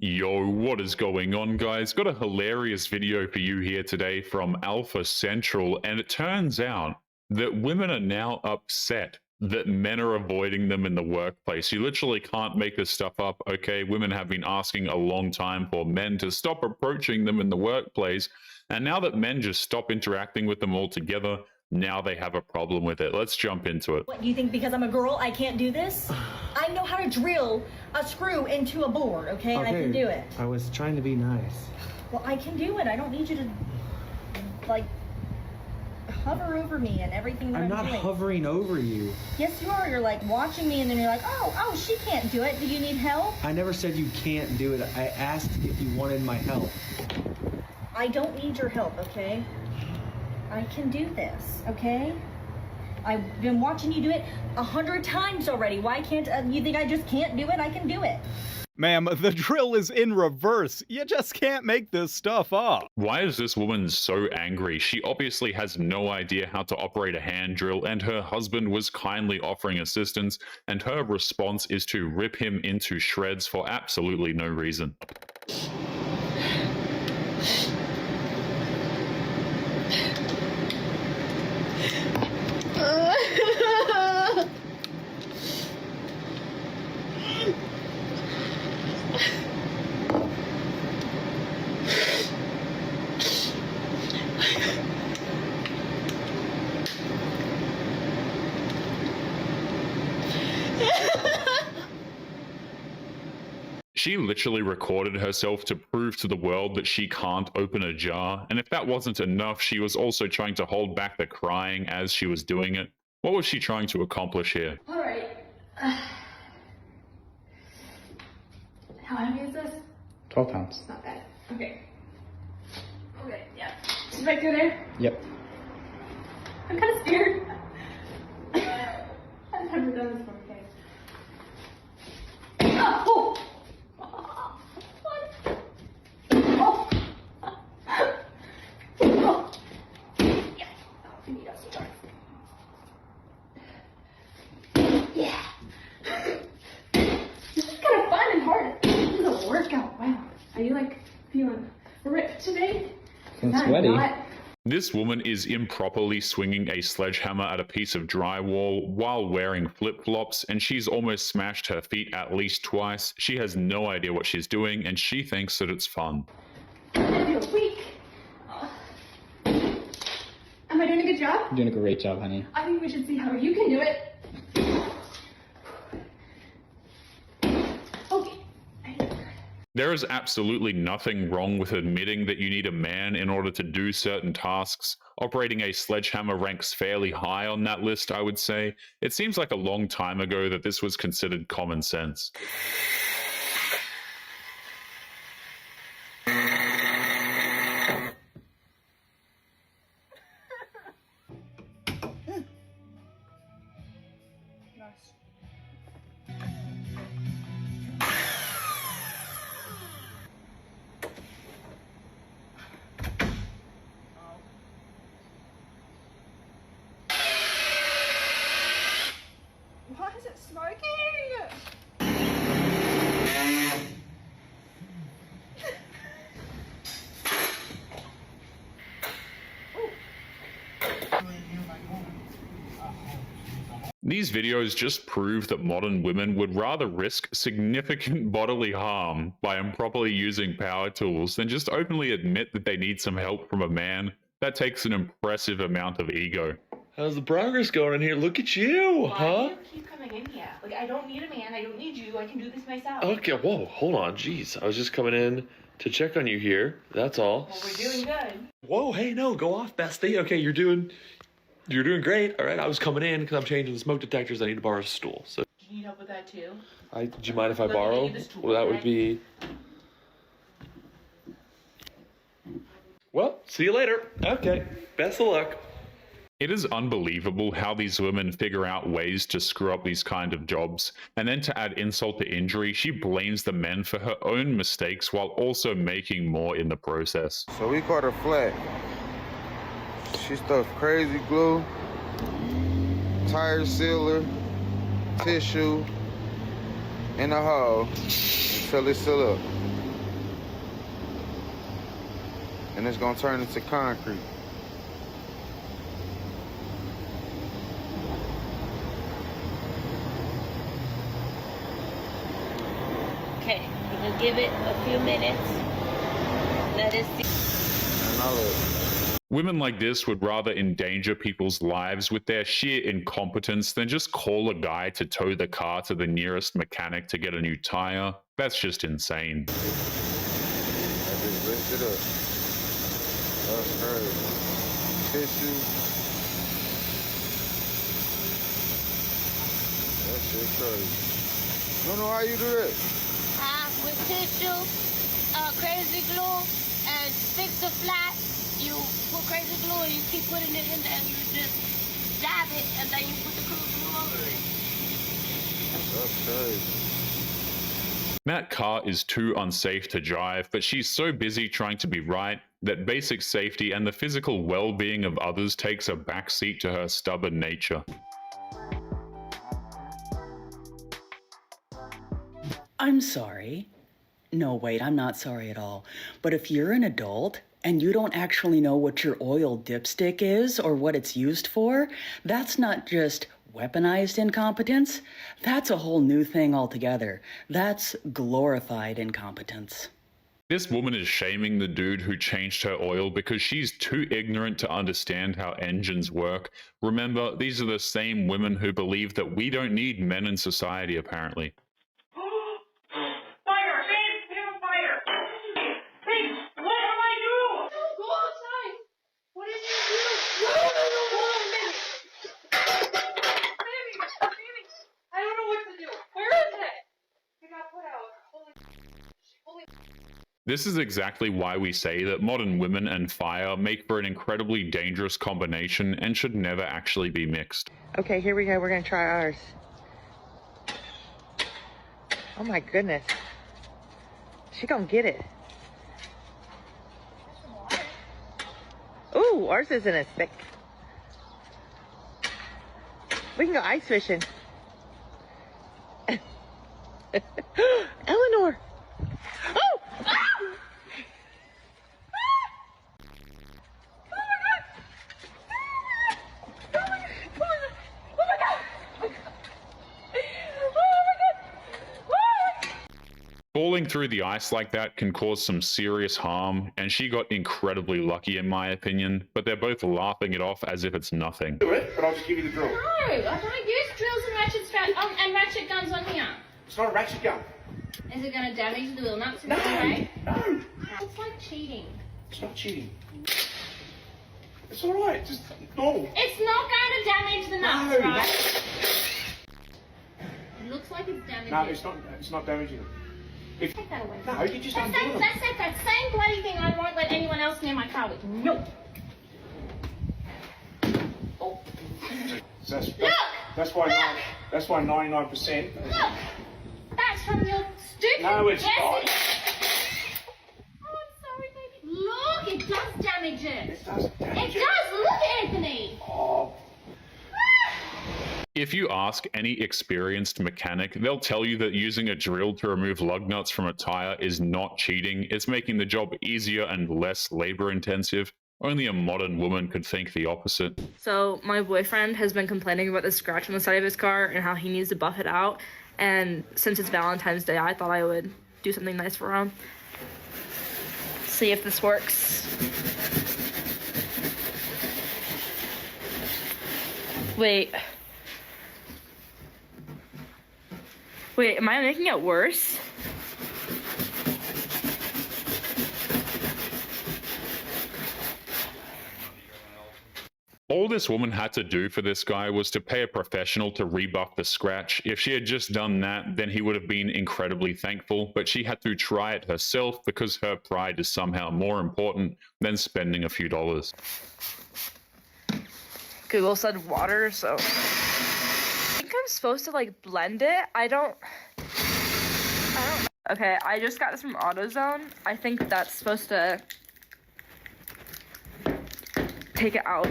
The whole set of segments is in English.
Yo, what is going on, guys? Got a hilarious video for you here today from Alpha Central, and it turns out that women are now upset that men are avoiding them in the workplace. You literally can't make this stuff up, okay? Women have been asking a long time for men to stop approaching them in the workplace, and now that men just stop interacting with them altogether, now they have a problem with it. Let's jump into it. What, do you think because I'm a girl I can't do this? I know how to drill a screw into a board, okay? And I can do it. I was trying to be nice. Well, I can do it. I don't need you to, like, hover over me and everything that I'm not doing. hovering over you. Yes, you are. You're, like, watching me and then you're like, oh, she can't do it. Do you need help? I never said you can't do it. I asked if you wanted my help. I don't need your help, okay? I can do this, okay? I've been watching you do it 100 times already. Why can't you think I just can't do it? I can do it. Ma'am, the drill is in reverse. You just can't make this stuff up. Why is this woman so angry? She obviously has no idea how to operate a hand drill, and her husband was kindly offering assistance, and her response is to rip him into shreds for absolutely no reason. She literally recorded herself to prove to the world that she can't open a jar, and if that wasn't enough, she was also trying to hold back the crying as she was doing it. What was she trying to accomplish here? Alright. How heavy is this? 12 pounds. It's not bad. Okay. Okay, yeah. Just right through there? Yep. I'm kind of scared. I've never done this before, okay. Oh! What? Oh! Oh! Yes. Oh, we need us to start. Yeah. This is kind of fun and hard. This is a workout. Wow. Are you like feeling ripped today? Feeling sweaty. This woman is improperly swinging a sledgehammer at a piece of drywall while wearing flip-flops, and she's almost smashed her feet at least twice. She has no idea what she's doing, and she thinks that it's fun. I feel weak. Am I doing a good job? You're doing a great job, honey. I think we should see how you can do it. Okay. There is absolutely nothing wrong with admitting that you need a man in order to do certain tasks. Operating a sledgehammer ranks fairly high on that list, I would say. It seems like a long time ago that this was considered common sense. Why is it smoking? These videos just prove that modern women would rather risk significant bodily harm by improperly using power tools than just openly admit that they need some help from a man. That takes an impressive amount of ego. How's the progress going in here? Look at you, Why huh? do you keep coming in here? Like, I don't need a man. I don't need you. I can do this myself. Okay, whoa, hold on, jeez. I was just coming in to check on you here. That's all. Well, we're doing good. Whoa, hey, no, go off, bestie. Okay, you're doing great. All right, I was coming in because I'm changing the smoke detectors. I need to borrow a stool. So, Do you need help with that too? do you mind if I Let me borrow? get you this tool, Well, that would okay? be. Well, see you later. Okay, best of luck. It is unbelievable how these women figure out ways to screw up these kind of jobs, and then to add insult to injury, she blames the men for her own mistakes while also making more in the process. So we caught her flat. She stuffed crazy glue, tire sealer, tissue in the hole until it seal up. and it's gonna turn into concrete. Okay, you can give it a few minutes. Let it see. And I look. Women like this would rather endanger people's lives with their sheer incompetence than just call a guy to tow the car to the nearest mechanic to get a new tire. That's just insane. I just lift it up. That's crazy. Tissue. That shit crazy. You know how you do that? With tissue, crazy glue, and fix the flat. You put crazy glue and you keep putting it in there and you just dab it and then you put the glue over it. That's crazy. That car is too unsafe to drive, but she's so busy trying to be right that basic safety and the physical well-being of others takes a backseat to her stubborn nature. I'm sorry. No, wait, I'm not sorry at all. But if you're an adult and you don't actually know what your oil dipstick is or what it's used for, that's not just weaponized incompetence. That's a whole new thing altogether. That's glorified incompetence. This woman is shaming the dude who changed her oil because she's too ignorant to understand how engines work. Remember, these are the same women who believe that we don't need men in society, apparently. This is exactly why we say that modern women and fire make for an incredibly dangerous combination and should never actually be mixed. Okay, here we go. We're going to try ours. Oh my goodness. She gonna get it. Ooh, ours isn't as thick. We can go ice fishing. Eleanor! Oh! Ah! Falling through the ice like that can cause some serious harm, and she got incredibly lucky in my opinion, but they're both laughing it off as if it's nothing. Do it, but I'll just give you the drill. No, I don't use drills and ratchet guns on here. It's not a ratchet gun. Is it going to damage the wheel nuts? No, right? no. It's like cheating. It's not cheating. It's alright, just normal. It's not going to damage the nuts, No, right? It looks like it's damaging. No, it's not damaging them. Take that away. No, you just undo them. That's it. That same bloody thing I won't let anyone else near my car with. Nope. Oh. So Look! that's why 99%. Look! That's from your stupid... No, it's yes, not. it is. Oh, I'm sorry, baby. Look, it does damage it. It doesn't damage It does. Look, Anthony. Oh. If you ask any experienced mechanic, they'll tell you that using a drill to remove lug nuts from a tire is not cheating. It's making the job easier and less labor intensive. Only a modern woman could think the opposite. So my boyfriend has been complaining about the scratch on the side of his car and how he needs to buff it out. And since it's Valentine's Day, I thought I would do something nice for him. See if this works. Wait, am I making it worse? All this woman had to do for this guy was to pay a professional to rebuff the scratch. If she had just done that, then he would have been incredibly thankful, but she had to try it herself because her pride is somehow more important than spending a few dollars. Google said water, so I think I'm supposed to like blend it. I don't know. Okay, I just got this from AutoZone. I think that's supposed to take it out.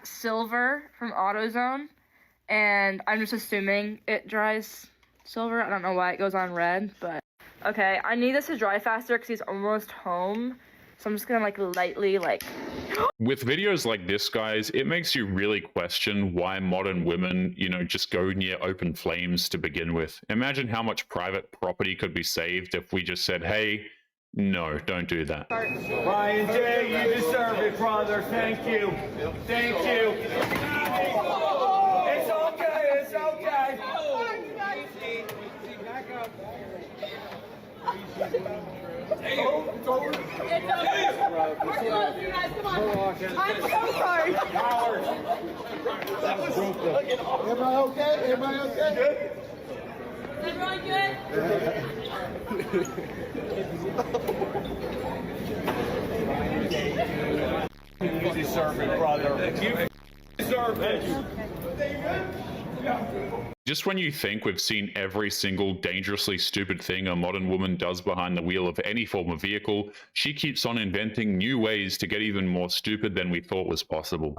Silver from AutoZone, and I'm just assuming it dries silver. I don't know why it goes on red, but okay, I need this to dry faster because he's almost home. So I'm just gonna like lightly like. With videos like this, guys, it makes you really question why modern women, just go near open flames to begin with. Imagine how much private property could be saved if we just said, hey, no, don't do that. Ryan J, you deserve it, brother. Thank you. Thank you. It's okay. It's okay. It's over. We're close, you guys. Come on. I'm so sorry. Everybody okay? Everybody okay? Good? Is everyone good? You deserve it, brother. You deserve it. Just when you think we've seen every single dangerously stupid thing a modern woman does behind the wheel of any form of vehicle, she keeps on inventing new ways to get even more stupid than we thought was possible.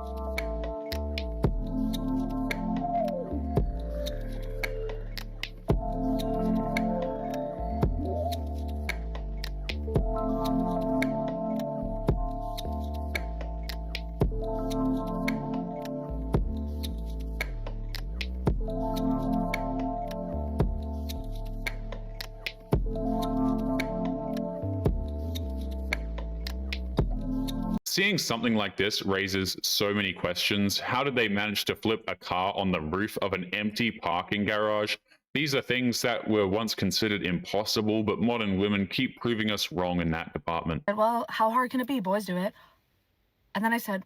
Seeing something like this raises so many questions. How did they manage to flip a car on the roof of an empty parking garage? These are things that were once considered impossible, but modern women keep proving us wrong in that department. Well, how hard can it be? Boys do it. And then I said,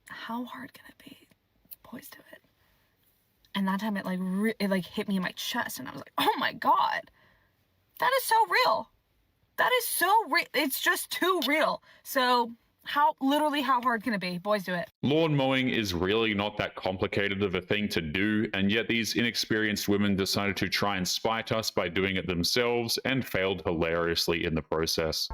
how hard can it be? Boys do it. And that time it hit me in my chest, and I was like, oh my God, that is so real. That is so real. It's just too real. So how hard can it be? Boys do it. Lawn mowing is really not that complicated of a thing to do, and yet these inexperienced women decided to try and spite us by doing it themselves and failed hilariously in the process.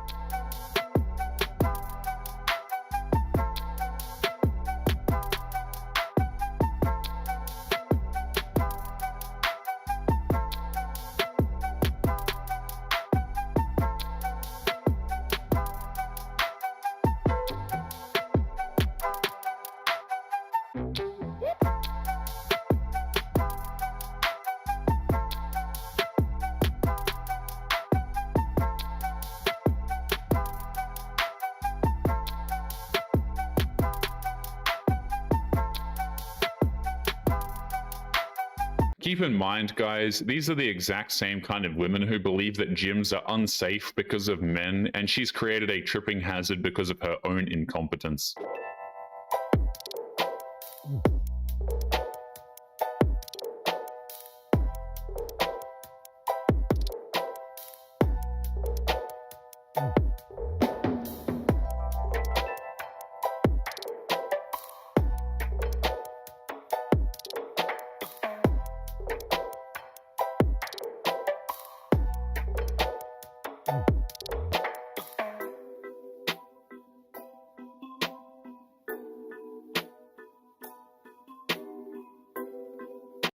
Keep in mind, guys, these are the exact same kind of women who believe that gyms are unsafe because of men, and she's created a tripping hazard because of her own incompetence.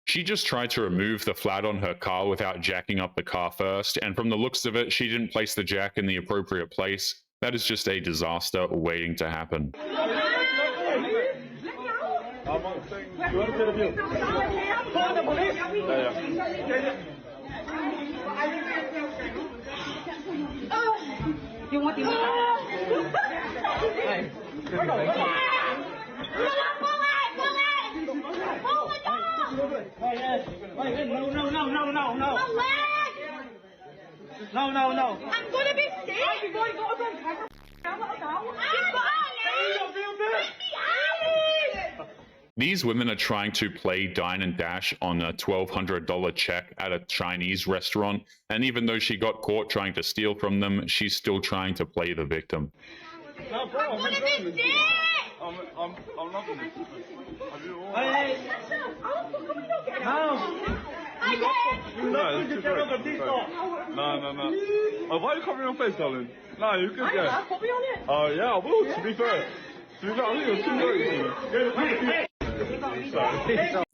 She just tried to remove the flat on her car without jacking up the car first, and from the looks of it, she didn't place the jack in the appropriate place. That is just a disaster waiting to happen. No. I'm gonna be sick. You're going to go on camera. These women are trying to play dine and dash on a $1,200 check at a Chinese restaurant, and even though she got caught trying to steal from them, she's still trying to play the victim. I'm gonna be sick. I'm not gonna be sick. No, no. Why are you covering your face, darling? No, you can get. Yeah, I will, to be fair.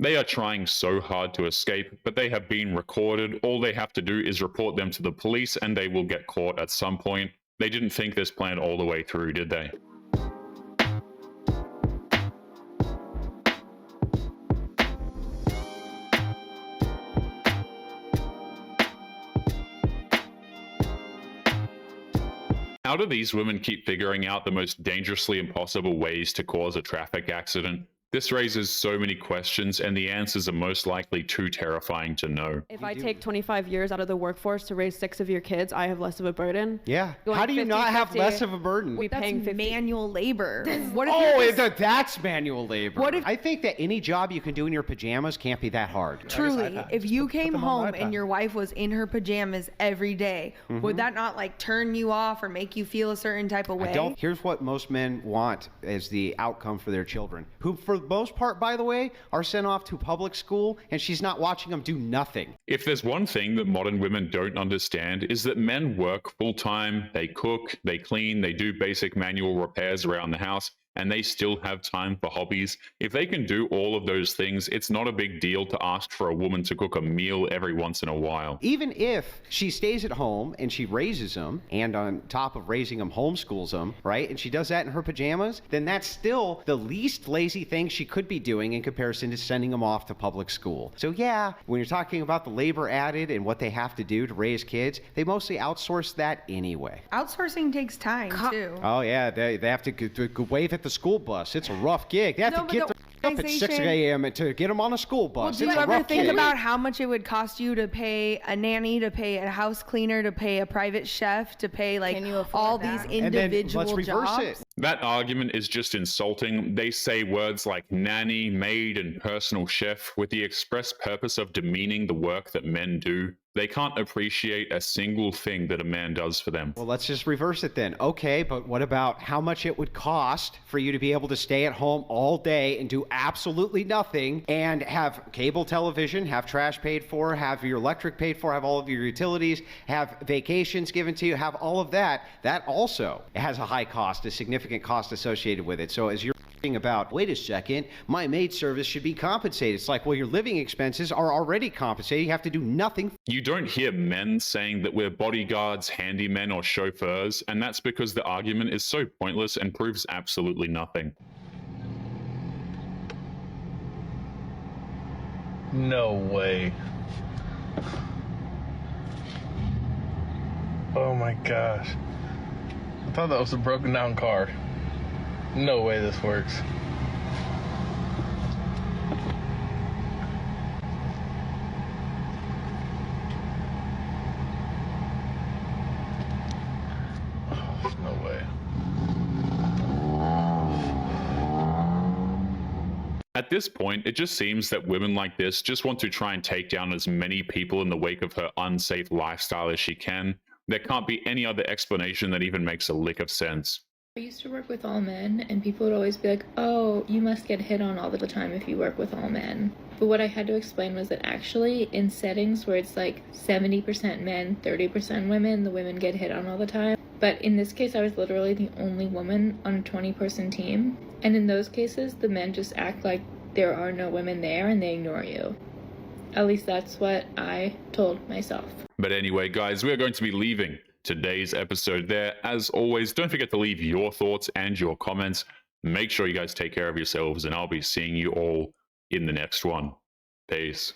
They are trying so hard to escape, but they have been recorded. All they have to do is report them to the police and they will get caught at some point. They didn't think this plan all the way through, did they? How do these women keep figuring out the most dangerously impossible ways to cause a traffic accident? This raises so many questions, and the answers are most likely too terrifying to know. If I take 25 years out of the workforce to raise 6 of your kids, I have less of a burden. Yeah. Going How do you 50, not have 50, less of a burden? We That's paying 50. manual labor. What if That's manual labor. What if- I think that any job you can do in your pajamas can't be that hard. Truly, if you came them on home my and iPad. your wife was in her pajamas every day, would that not like turn you off or make you feel a certain type of way? Here's what most men want as the outcome for their children, who for the most part, by the way, are sent off to public school, and she's not watching them do nothing. If there's one thing that modern women don't understand, is that men work full-time, they cook, they clean, they do basic manual repairs around the house, and they still have time for hobbies. If they can do all of those things, it's not a big deal to ask for a woman to cook a meal every once in a while. Even if she stays at home and she raises them, and on top of raising them, homeschools them, right? And she does that in her pajamas, then that's still the least lazy thing she could be doing in comparison to sending them off to public school. So yeah, when you're talking about the labor added and what they have to do to raise kids, they mostly outsource that anyway. Outsourcing takes time too. Oh yeah, they have to wave at the school bus. It's a rough gig. They have to get up at 6 a.m. to get them on a school bus. Well, do you It's a ever rough think gig. about how much it would cost you to pay a nanny, to pay a house cleaner, to pay a private chef, to pay like all these individual jobs? That argument is just insulting. They say words like nanny, maid, and personal chef with the express purpose of demeaning the work that men do. They can't appreciate a single thing that a man does for them. Well, let's just reverse it then. Okay, but what about how much it would cost for you to be able to stay at home all day and do absolutely nothing and have cable television, have trash paid for, have your electric paid for, have all of your utilities, have vacations given to you, have all of that? That also has a high cost, a significant cost associated with it. So as you're about, wait a second, my maid service should be compensated. It's like, well, your living expenses are already compensated. You have to do nothing. You don't hear men saying that we're bodyguards, handymen, or chauffeurs, and that's because the argument is so pointless and proves absolutely nothing. No way. Oh my gosh. I thought that was a broken down car. No way this works. Oh, no way. At this point, it just seems that women like this just want to try and take down as many people in the wake of her unsafe lifestyle as she can. There can't be any other explanation that even makes a lick of sense. I used to work with all men, and people would always be like, oh, you must get hit on all the time if you work with all men. But what I had to explain was that actually in settings where it's like 70% men, 30% women, the women get hit on all the time. But in this case, I was literally the only woman on a 20-person team. And in those cases, the men just act like there are no women there and they ignore you. At least that's what I told myself. But anyway, guys, we're going to be leaving today's episode there. As always, don't forget to leave your thoughts and your comments. Make sure you guys take care of yourselves, and I'll be seeing you all in the next one. Peace.